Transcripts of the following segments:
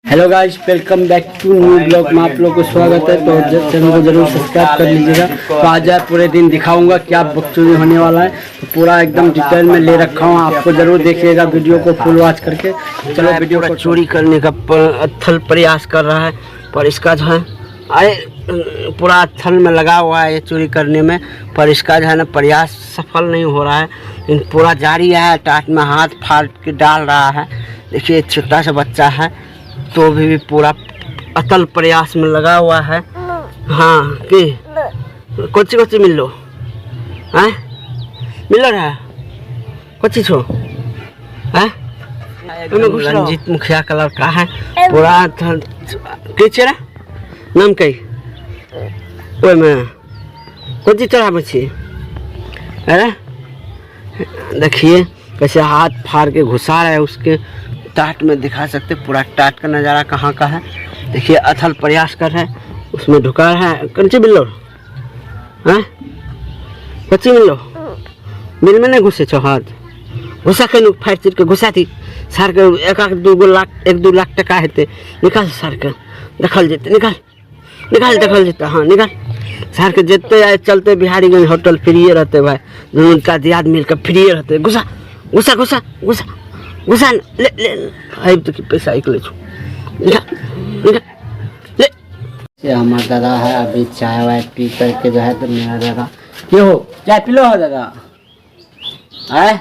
Hello guys, welcome back to new blog में आप लोग को स्वागत है। तो चैनल को जरूर सब्सक्राइब कर लीजिएगा। तो आज पूरे दिन दिखाऊंगा क्या बकचोदी होने वाला है, तो पूरा एकदम डिटेल में ले रखा हूँ, आपको जरूर देखिएगा वीडियो को फुल वॉच करके। चलो वीडियो को चोरी करने का अथल प्रयास कर रहा है, पर इसका जो है पूरा अथल में लगा हुआ है ये चोरी करने में, पर इसका जो है ना प्रयास सफल नहीं हो रहा है, लेकिन पूरा जारी है। टाट में हाथ फाड़ के डाल रहा है। देखिए छोटा सा बच्चा है तो भी पूरा अतल प्रयास में लगा हुआ है। हाँ कि कुछ मिल लो है, मिल रहा है कुछ छो है। रंजीत मुखिया कलर का है पूरा चेहरा नाम कही ओए में कुछ चढ़ा बची है। देखिए कैसे हाथ फाड़ के घुसा रहा है उसके टाट में, दिखा सकते पूरा टाट का नज़ारा कहाँ का है। देखिए अथल प्रयास कर रहा है, उसमें ढुका रहा है। कंची मिल लो हैं, कच्ची मिल लो मिल में नहीं घुसे छो हाथ घुसा के फाइट चीर के घुसा थी सार के एक दो लाख टका हेते निकाल सार के देखल जेते निकाल देखल जेते। हाँ निकाल सार के जेते आए चलते बिहारीगंज होटल फ्रीए रहते भाई, दोनों का दियाद मिल कर फ्रीए रहते। घुसा घुसा घुसा घुसा घुसा ले तो कि पैसा एक ले ले। हमारा दादा है अभी चाय वाय पी करके जो है, तो मेरा दादा क्यों हो चाय पी लो हो दादा है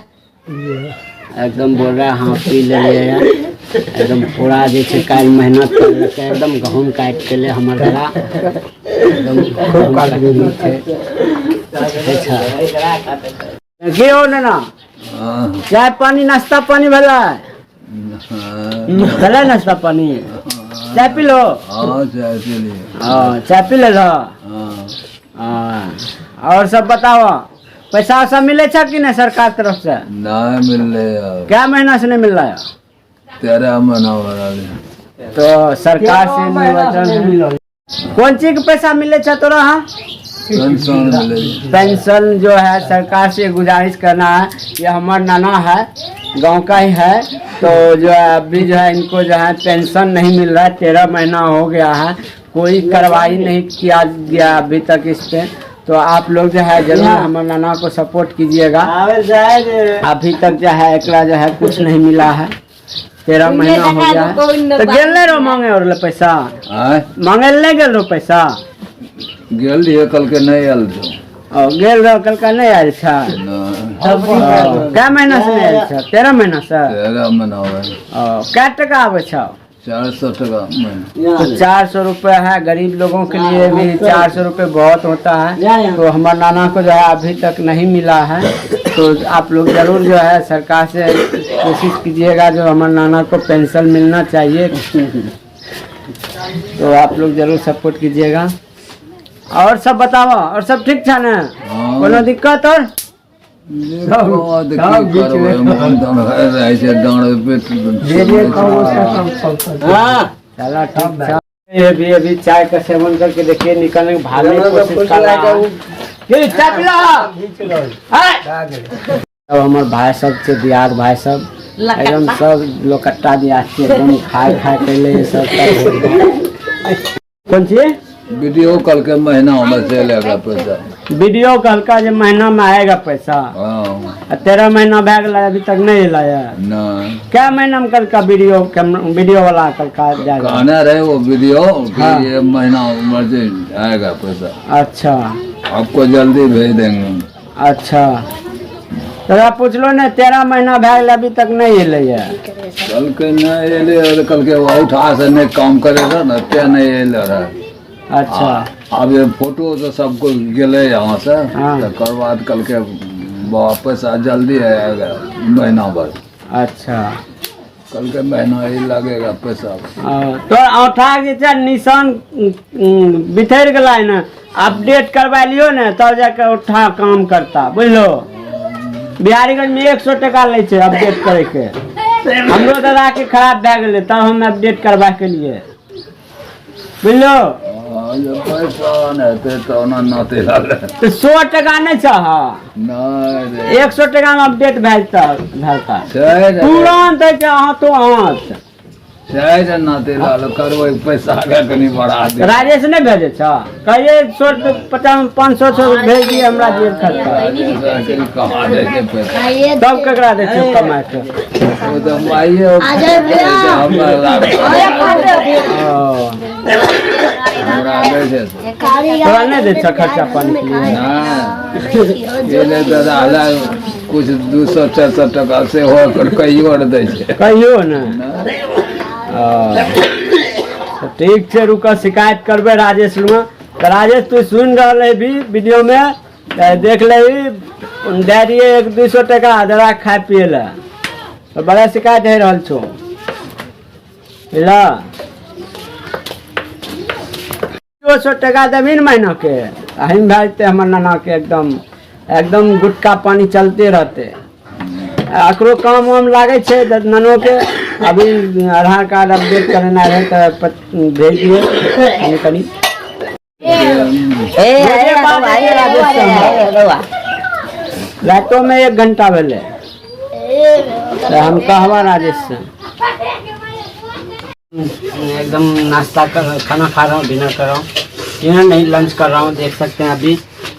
एकदम बोल रहा है हाँ पी ले एकदम पूरा जैसे कल मेहनत कर एकदम गहूम काट के ले हमारा दादा एकदम की हो ना चाय पानी नाश्ता पानी भला भला नाश्ता पानी चाय पी लो। चाय पी ले लो। और सब बताओ पैसा वैसा मिले छा कि नहीं सरकार तरफ से? नहीं मिल रहे। क्या महीना से नहीं मिल रहा है? 13 महीना हो रहा है। तो सरकार से कौन चीज का पैसा मिले छा तोरा? पेंशन जो है सरकार से गुजारिश करना है। ये हमारा नाना है, गांव का ही है, तो जो है अभी जो है इनको जो है पेंशन नहीं मिल रहा है। 13 महीना हो गया है, कोई कार्रवाई नहीं किया गया अभी तक इस पे। तो आप लोग जो है जरूर हमारे नाना को सपोर्ट कीजिएगा। अभी तक जो है एकला जो है कुछ नहीं मिला है, 13 महीना हो गया है। तो गेल नहीं रहो मांगे और पैसा मांगे नहीं गेल रहो पैसा गेल दिए कल के नहीं आयल गेल रहो कल का नहीं आयल था। क्या महीना से नहीं आयल था? 13 महीना से। 13 महीना हो क्या टका आवे छा? 400 टका महीना। तो 400 रुपये है, गरीब लोगों के लिए भी 400 रुपये बहुत होता है। तो हमारे नाना को जो है अभी तक नहीं मिला है, तो आप लोग जरूर जो है सरकार से कोशिश कीजिएगा जो हमारे नाना को पेंशन मिलना चाहिए। तो आप लोग जरूर सपोर्ट कीजिएगा। और सब बताओ, और सब ठीक था ना? कोनो दिक्कत? और अभी चाय का सेवन करके देखिए निकलने भागने की कोशिश कर रहा है। अब हमारे भाई सब से दियाद भाई सब एकदम सब लोग कट्टा दिया एकदम खाए के लिए सब। कौन सी वीडियो कल के महीना में चलेगा पैसा? वीडियो कल का जो महीना में आएगा पैसा। 13 महीना बैग लाया अभी तक नहीं लाया। क्या महीना में कल का वीडियो वाला कल का जाएगा? आना रहे वो वीडियो ये महीना में आएगा पैसा। अच्छा आपको जल्दी भेज देंगे। अच्छा तो आप पूछ लो ना 13 महीना बैग अभी तक नहीं ले कल के नहीं कल के उठा से नहीं काम करेगा ना क्या नहीं रहा। अच्छा अब ये फोटो तो सबको गए यहाँ से। तो बाद कल के पैसा जल्दी आएगा महीना भर। अच्छा कल के महीना ही लगेगा पैसा। तो औठा के निशान बिथर गला है ना, अपडेट करवा लियो ना तब जाके उठा काम करता बुझलो। बिहारीगंज में 100 टका ले अपडेट करे के। हमरो दादा के खराब भै गए तब हम अपडेट करवा के लिए बुझलो। पैसा नहीं तो तो 100 टका नहीं चाह 100 टका में अपडेट भेजता तुरंत हाथों हाथ शायद नाते लाल करबो पैसा आगे कनी बढ़ा दे। राजेश ने भेजे छ कहिए 150-500 भेज दिए हमरा जेब खर्चा कहाँ दे के पैसा तब ककरा दे छै कमाए के वो तो माइए हमरा दे दे तोरा नहीं दे छ खर्चा पानी के लिए ना ये ले दादा ला कुछ 200-400 टका से हो कर कहियो दे छै कहियो ना तो ठीक है रुका शिकायत करबे राजेश लुआ तो राजेश तू सुन रहा भी वीडियो में देख ले दे दिए 100-200 टका जरा खाए पिए ला तो बड़ा शिकायत है रहल छो बुझला 200 टका देबी न महीना के हम भेजते हमर नाना के एकदम गुटका पानी चलते रहते एकरो काम वाम लागे छे ननो के अभी आधार कार्ड अपडेट करना रहे तो भेज दिए कनी रातों में 1 घंटा भेले तो हम कहवा राजेश से एकदम नाश्ता कर खाना खा रहा हूँ डिनर कर रहा हूँ डिनर नहीं लंच कर रहा हूँ देख सकते हैं अभी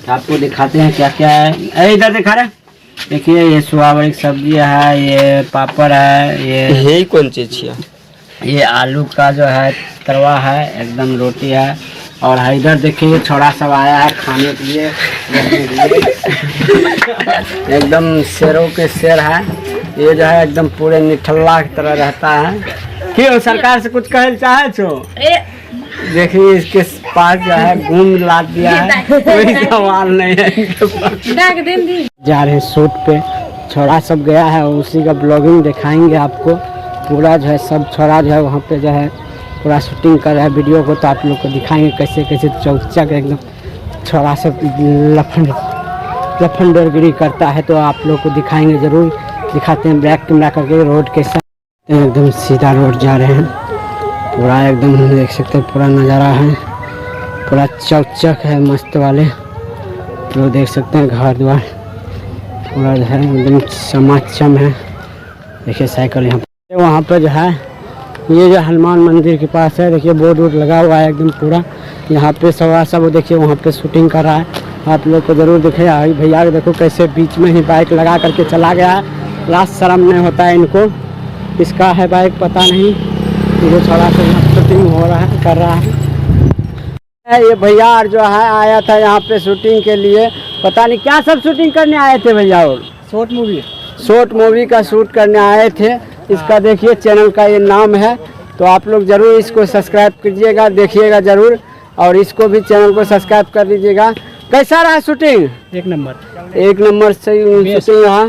आपको दिखाते हैं क्या क्या है इधर दिखा रहे देखिए ये सोयाबीन की सब्जी है ये पापड़ है ये कौन चीज है ये आलू का जो है तवा है एकदम रोटी है और इधर देखिए छोड़ा सब आया है खाने के लिए एकदम शेरों के शेर है ये जो है एकदम पूरे निठल्ला की तरह रहता है क्यों सरकार से कुछ कहना चाहे छो देखिए इसके पास जो है घूम ला दिया है कोई सवाल नहीं है जा रहे शूट पे छोड़ा सब गया है और उसी का ब्लॉगिंग दिखाएंगे आपको पूरा जो है सब छोड़ा जो है वहाँ पे जो है पूरा शूटिंग कर रहा है वीडियो को तो आप लोग को दिखाएंगे कैसे कैसे चौचक एकदम छोड़ा सब लफंडरगिरी करता है तो आप लोग को दिखाएंगे जरूर दिखाते हैं बैक कैमरा करके रोड के साथ एकदम सीधा रोड जा रहे हैं पूरा एकदम देख सकते हैं पूरा नज़ारा है पूरा चौचक है मस्त वाले तो देख सकते हैं घर द्वार पूरा जो है एकदम समाचम है देखिए साइकिल यहाँ पे वहाँ पे जो है ये जो हनुमान मंदिर के पास है देखिए बोर्ड वोर्ड लगा हुआ है एकदम पूरा यहाँ पे सवा सब देखिए वहाँ पे शूटिंग कर रहा है आप लोग को जरूर दिखे भैया देखो कैसे बीच में ही बाइक लगा करके चला गया है लास्ट शर्म नहीं होता है इनको इसका है बाइक पता नहीं ये थोड़ा सा शूटिंग हो रहा है कर रहा है ये भैया जो है आया था यहाँ पे शूटिंग के लिए पता नहीं क्या सब शूटिंग करने आए थे भैया और शॉर्ट मूवी का शूट करने आए थे इसका देखिए चैनल का ये नाम है तो आप लोग जरूर इसको सब्सक्राइब कीजिएगा देखिएगा जरूर और इसको भी चैनल को सब्सक्राइब कर लीजिएगा कैसा रहा शूटिंग 1 नंबर से शूटिंग रहा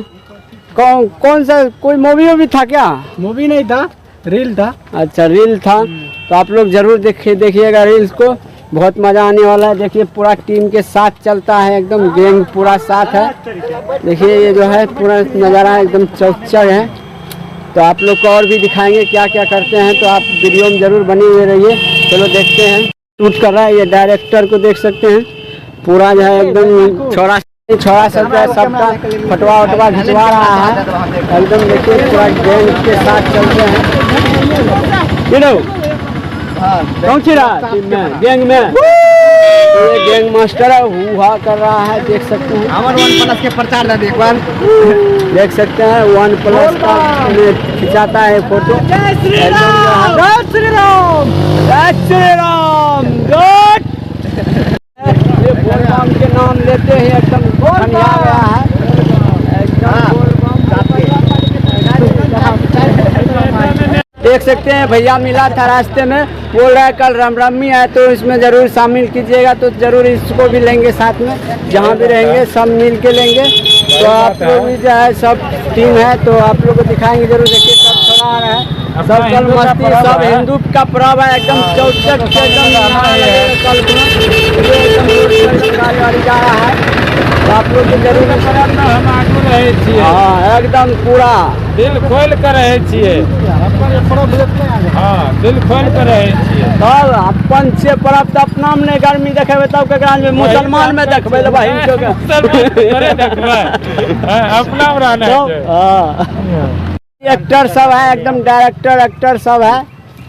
कौन सा कोई मूवी था क्या मूवी नहीं था रील था अच्छा रील था तो आप लोग जरूर देखिएगा रील्स को बहुत मज़ा आने वाला है देखिए पूरा टीम के साथ चलता है एकदम गैंग पूरा साथ है देखिए ये जो है पूरा नज़ारा एकदम चौचक है तो आप लोग को और भी दिखाएंगे क्या क्या करते हैं तो आप वीडियो में जरूर बने हुए रहिए चलो देखते हैं शूट कर रहा है ये डायरेक्टर को देख सकते हैं पूरा जो है एकदम छोड़ा सब सबका फटवा वटवा खिंचवा रहा है एकदम देखिए पूरा गैंग के साथ चलते हैं कौन सी रहा टीम में गैंग में तो ये गैंग मास्टर है हुआ कर रहा है देख सकते हैं OnePlus के प्रचार देख सकते हैं OnePlus का खिंचाता है फोटो जय श्री राम ये बोलबम के नाम लेते हैं एकदम धनिया गया है देख सकते हैं भैया मिला था रास्ते में बोल रहा है कल रामनवमी है तो इसमें ज़रूर शामिल कीजिएगा तो ज़रूर इसको भी लेंगे साथ में जहाँ भी रहेंगे सब मिल के लेंगे तो आप लोग भी जो है सब टीम है तो आप लोग को दिखाएंगे जरूर देखिए सब चला रहा है सब कल मस्ती सब हिंदू का पर्व है एकदम चौचक एकदम गाड़ी जा रहा है तो आप लोग जरूर हम आगू रहे छिए हाँ एकदम पूरा दिल खोल कर रहे छिए हाँ दिल खोल कर रहे छिए तब अपन से पर्व तो अपना में नहीं गर्मी देखेबे तब केकरा में मुसलमान में देखबे ले भाई अपना रहना एक्टर सब है एकदम डायरेक्टर एक्टर सब है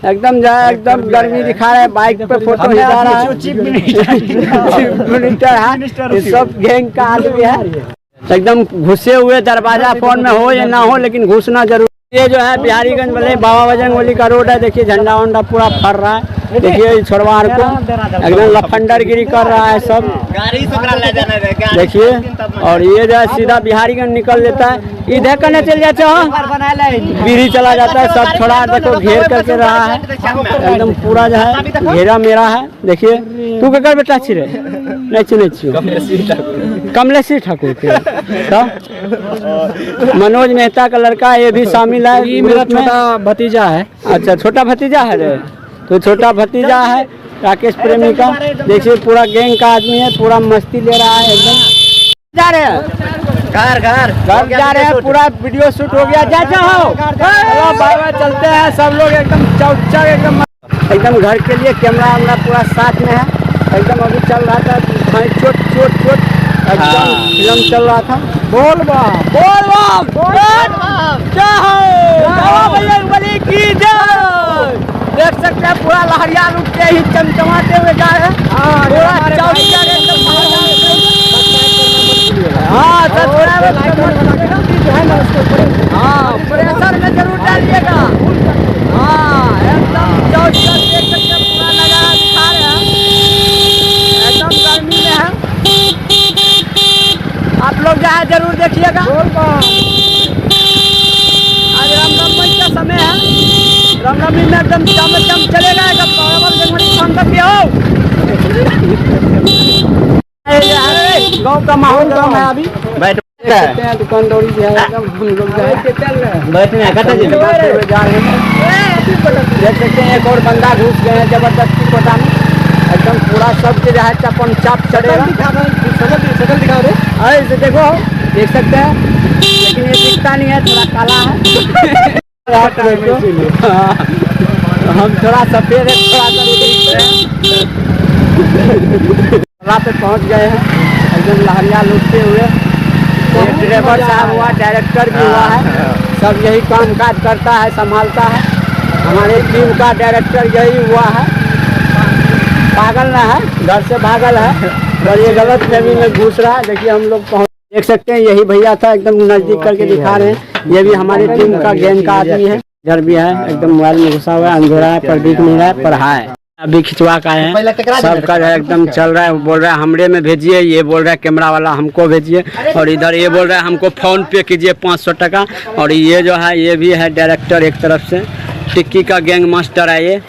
एकदम जो है एकदम गर्मी दिखा रहा है, बाइक पे फोटो खिंचा रहा है, चीफ मिनिस्टर है, ये सब गैंग का आदमी है। एकदम घुसे हुए दरवाजा फोन में हो या ना हो लेकिन घुसना जरूर। ये जो है बिहारीगंज वाले बाबा बजरंगबली का रोड है, देखिए झंडा वंडा पूरा फर रहा है, देखिए छोड़वार को एकदम लफंडरगिरी कर रहा है सब, देखिए। और ये जो है सीधा बिहारीगंज निकल लेता है, इधर करने चल जाते हो बीड़ी चला जाता है, सब छोड़ा देखो घेर करके रहा है, एकदम पूरा जो है घेरा मेरा है। देखिए तू क्या कर बेटा छिरे नहीं कमलेशी ठाकुर के मनोज मेहता का लड़का ये भी शामिल है, ये मेरा छोटा भतीजा है। अच्छा छोटा भतीजा है रे, तो छोटा भतीजा है राकेश प्रेमी का। देखिए पूरा गैंग का आदमी है, पूरा मस्ती ले रहा है, एकदम जा रहे हैं घर जा रहे हैं, पूरा वीडियो शूट हो गया। जा जाओ चलो बाय बाय, चलते हैं सब लोग एकदम चौचा एकदम घर के लिए कैमरा वैमरा पूरा साथ में है, एकदम अभी चल रहा था चोट एकदम फिल्म चल रहा था। बोल की जय। देख सकते हैं पूरा लहरिया रुक के ही चमचमाते हुए जा रहे हैं, हाँ प्रेशर में जरूर डालिएगा। हाँ एकदम देख सकते हैं पूरा लगा दिखा रहे हैं, एकदम गर्मी में है, आप लोग जो है जरूर देखिएगा। आज रामनवमी का समय है, रामनवमी में एकदम चम चलेगा, गाँव का माहौल गर्म है अभी। बैठते हैं दुकानदारी जो है एकदम हम लोग जो है बैठने जा रहे हैं। देख सकते हैं एक और बंदा घुस गए हैं जबरदस्ती कोटा में, एकदम पूरा सब जो है चपन चाप चढ़ेगा। शकल दिखा दो, ऐसे देखो देख सकते हैं, लेकिन ये दिखता नहीं है, थोड़ा काला है। हम थोड़ा सफेद है, थोड़ा पे पहुंच गए हैं, एकदम लहरिया लुटते हुए। एक ड्राइवर साहब हुआ, डायरेक्टर भी हुआ है, सब यही काम काज करता है, संभालता है। हमारे टीम का डायरेक्टर यही हुआ है, पागल ना है, घर से भागल है और ये गलत फहमी में घुस रहा है। देखिए हम लोग पहुँच, देख सकते हैं यही भैया था, एकदम नजदीक करके दिखा रहे हैं, ये भी हमारी टीम का गैंग का आदमी है। इधर भी है, एकदम मोबाइल में घुसा हुआ है, अंधेरा है, पर दिख नहीं रहा है, पर है अभी खिंचवा का है, सबका जो है एकदम चल रहा है। बोल रहा है हमरे में भेजिए, ये बोल रहा है कैमरा वाला हमको भेजिए, और इधर ये बोल रहा है हमको फोन पे कीजिए 500 टका। और ये जो है ये भी है डायरेक्टर एक तरफ से, टिक्की का गैंग मास्टर है ये।